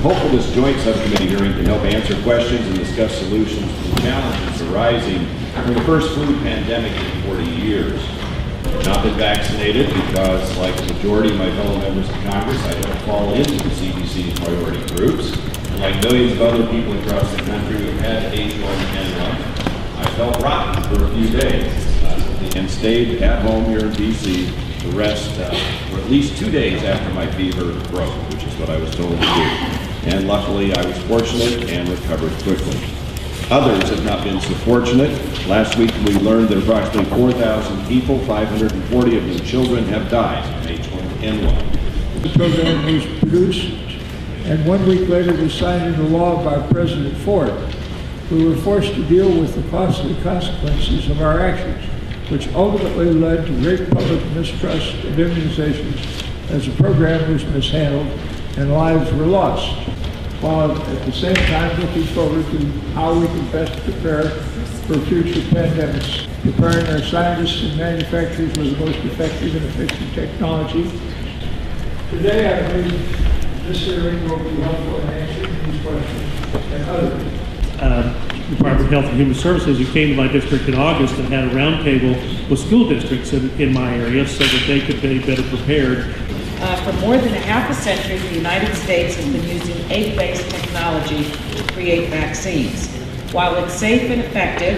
hopeful this joint subcommittee hearing can help answer questions and discuss solutions to the challenges arising from the first flu pandemic in 40 years. I've not been vaccinated because, like the majority of my fellow members of Congress, I don't fall into the CDC's priority groups. And like millions of other people across the country who have had H1N1, I felt rotten for a few days and stayed at home here in D.C. to rest for at least 2 days after my fever broke, which is what I was told to do. And luckily, I was fortunate and recovered quickly. Others have not been so fortunate. Last week, we learned that approximately 4,000 people, 540 of them children, have died from H1N1. The program was produced, and 1 week later was signed into law by President Ford. We were forced to deal with the costly consequences of our actions, which ultimately led to great public mistrust of immunizations as the program was mishandled and lives were lost, while at the same time looking forward to how we can best prepare for future pandemics, preparing our scientists and manufacturers with the most effective and efficient technology. Today, I believe this hearing will be helpful in answering these questions and others. Department of Health and Human Services, who came to my district in August and had a roundtable with school districts in my area so that they could be better prepared. For more than a half a century, the United States has been using egg-based technology to create vaccines. While it's safe and effective,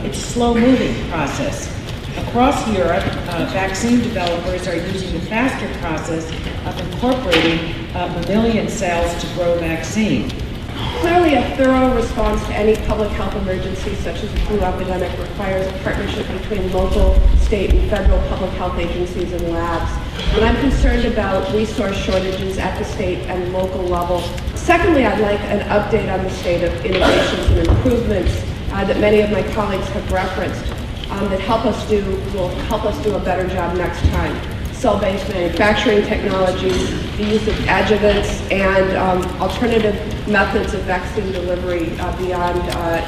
it's a slow-moving process. Across Europe, vaccine developers are using the faster process of incorporating mammalian cells to grow vaccine. Clearly, a thorough response to any public health emergency, such as a flu epidemic, requires a partnership between local, state, and federal public health agencies and labs. And I'm concerned about resource shortages at the state and local level. Secondly, I'd like an update on the state of innovations and improvements that many of my colleagues have referenced that will help us do a better job next time. Cell-based manufacturing technologies, the use of adjuvants, and alternative methods of vaccine delivery beyond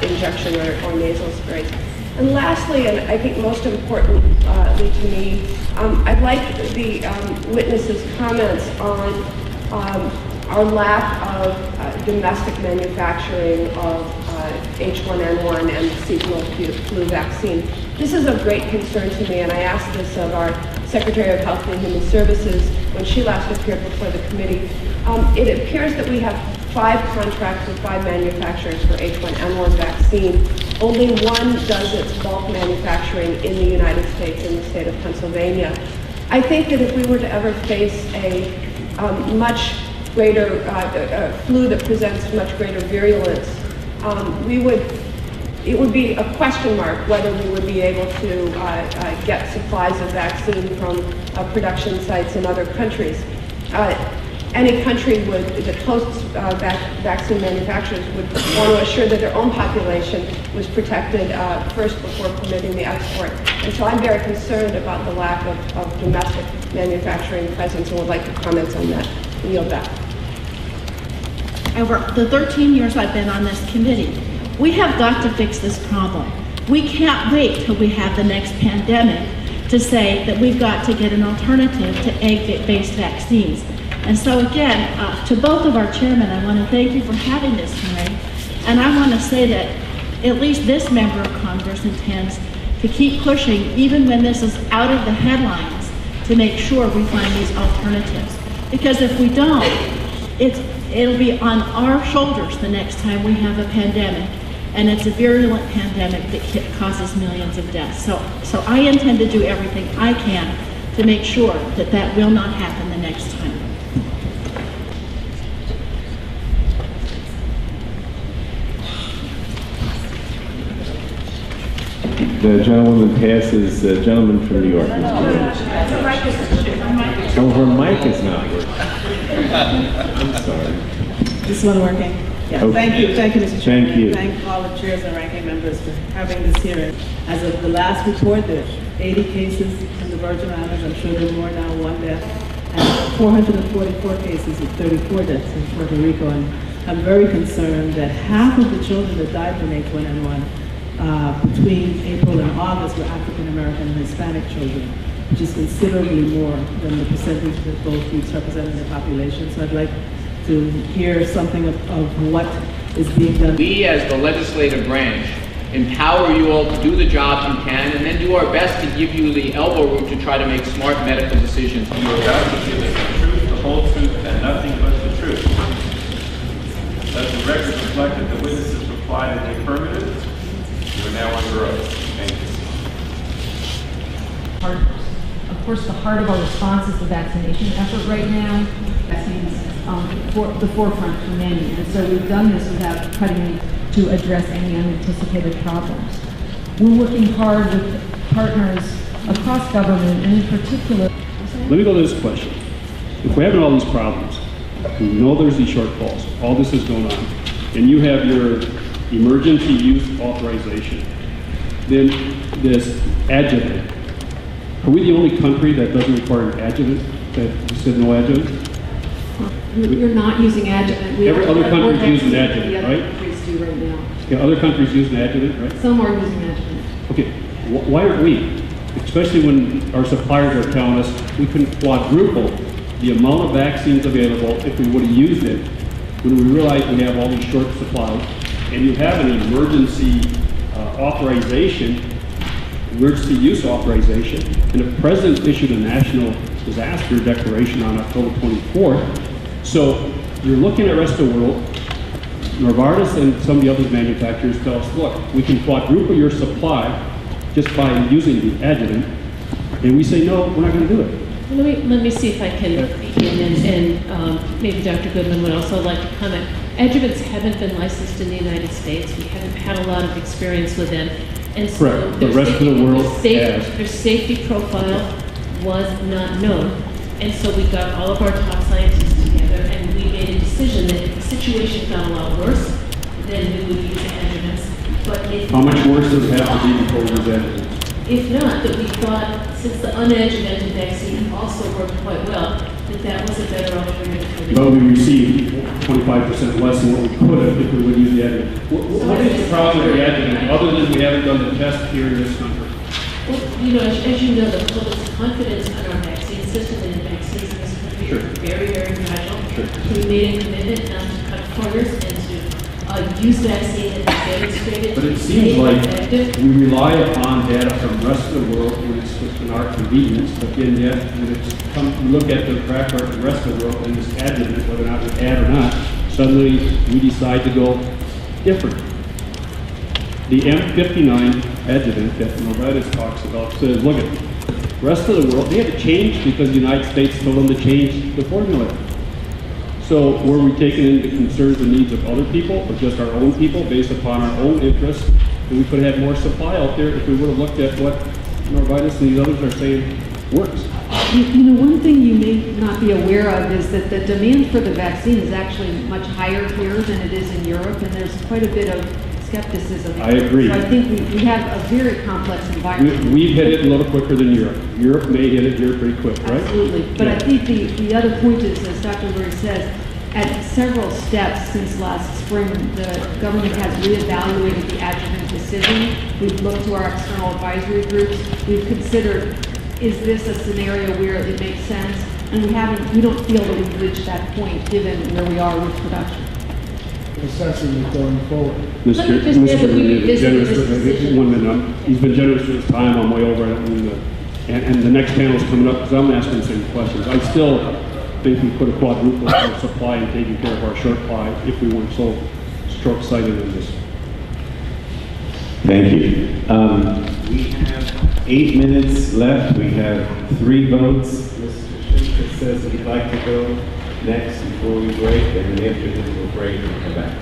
injection or nasal sprays. And lastly, and I think most importantly to me, I'd like the witnesses' comments on our lack of domestic manufacturing of H1N1 and seasonal flu vaccine. This is of great concern to me, and I asked this of our Secretary of Health and Human Services when she last appeared before the committee. It appears that we have 5 contracts with 5 manufacturers for H1N1 vaccine. Only one does its bulk manufacturing in the United States, in the state of Pennsylvania. I think that if we were to ever face a much greater flu that presents much greater virulence, it would be a question mark whether we would be able to get supplies of vaccine from production sites in other countries. Any country that hosts vaccine manufacturers would want to assure that their own population was protected first before permitting the export. And so I'm very concerned about the lack of domestic manufacturing presence and would like to comment on that. I yield back. Over the 13 years I've been on this committee, we have got to fix this problem. We can't wait till we have the next pandemic to say that we've got to get an alternative to egg-based vaccines. And so again, to both of our chairmen, I want to thank you for having this hearing. And I want to say that at least this member of Congress intends to keep pushing, even when this is out of the headlines, to make sure we find these alternatives. Because if we don't, it'll be on our shoulders the next time we have a pandemic. And it's a virulent pandemic that causes millions of deaths. So I intend to do everything I can to make sure that that will not happen the next time. The gentlewoman passes. The gentleman from New York. No. Oh, her mic is not working. I'm sorry. This one working? Yeah. Okay. Thank you, Mr. Chairman. Thank you. Thank all the chairs and ranking members for having this hearing. As of the last report, there are 80 cases in the Virgin Islands. I'm sure there are more now, 1 death, and 444 cases with 34 deaths in Puerto Rico. And I'm very concerned that half of the children that died from H1N1 between April and August were African American and Hispanic children, which is considerably more than the percentage that both groups represent in the population. So I'd like to hear something of what is being done. We, as the legislative branch, empower you all to do the jobs you can, and then do our best to give you the elbow room to try to make smart medical decisions. You are about to give us the truth, the whole truth, and nothing but the truth. Let the record reflect that the witnesses replied in the affirmative. You are now under oath. Thank you. Partners. Of course, the heart of our response is the vaccination effort right now. Vaccines for the forefront for many, and so we've done this without cutting to address any unanticipated problems. We're working hard with partners across government, and in particular. Let me go to this question. If we're having all these problems, we know there's these shortfalls, all this is going on, and you have your emergency use authorization, then this adjuvant, are we the only country that doesn't require an adjuvant, that just said no adjuvant? You're not using adjuvant. Every other country's using adjuvant, right? Other countries do right now. Yeah, other countries using adjuvant, right? Some are using adjuvant. Okay, why aren't we? Especially when our suppliers are telling us we couldn't quadruple the amount of vaccines available if we would have used it, when we realize we have all these short supplies, and you have an emergency authorization, emergency use authorization, and the President issued a national disaster declaration on October 24th. So you're looking at the rest of the world. Novartis and some of the other manufacturers tell us, look, we can quadruple your supply just by using the adjuvant, and we say, no, we're not going to do it. Let me see if I can begin, and maybe Dr. Goodman would also like to comment. Adjuvants haven't been licensed in the United States. We haven't had a lot of experience with them. And so correct. The rest of the world has. Their safety profile was not known. And so we got all of our top scientists together, and we made a decision that if the situation got a lot worse, then we would use adjuvants. But if how much worse does it have to be before we use adjuvants? If not, that we thought, since the unadjuvanted vaccine also worked quite well, that was a better alternative for the. But we received 25% less than what we could have if we would use the adjuvant. What is the problem with the adjuvant, other than we haven't done the test here in this country? Well, as you know, the public's confidence in our vaccine system and in vaccines in this country Sure. is very, very fragile. Sure. We made a commitment not to cut corners and to use vaccine that is demonstrated. But it seems like we rely upon data from the rest of the world when it's within our convenience, but then yet when it's come, we look at the track record of the rest of the world and this adjuvant, whether or not we add or not, suddenly we decide to go different. The M59 adjuvant that Novartis talks about says, look at the rest of the world, they had to change because the United States told them to change the formula. So were we taking into concerns the needs of other people or just our own people based upon our own interests? And we could have more supply out there if we would have looked at what Novartis and these others are saying works. You know, one thing you may not be aware of is that the demand for the vaccine is actually much higher here than it is in Europe, and there's quite a bit of skepticism. I agree. So I think we have a very complex environment. We've hit it a little quicker than Europe. Europe may hit it here pretty quick, right? Absolutely. But Yeah. I think the other point is, as Dr. Lurie says, at several steps since last spring, the government has reevaluated the adjuvant decision. We've looked to our external advisory groups. We've considered, is this a scenario where it makes sense? And we don't feel that we've reached that point given where we are with production. Assessing it going forward. Let me just add that we revisited this decision. 1 minute. He's been generous with his time. I'm way over it. And the next panel is coming up because I'm asking the same questions. I still think we could have quadrupled our supply and taken care of our short supply if we weren't so short-sighted in this. Thank you. We have 8 minutes left. We have 3 votes. Mr. Schimpf says he'd like to go next before we break, and after this we'll break and come back.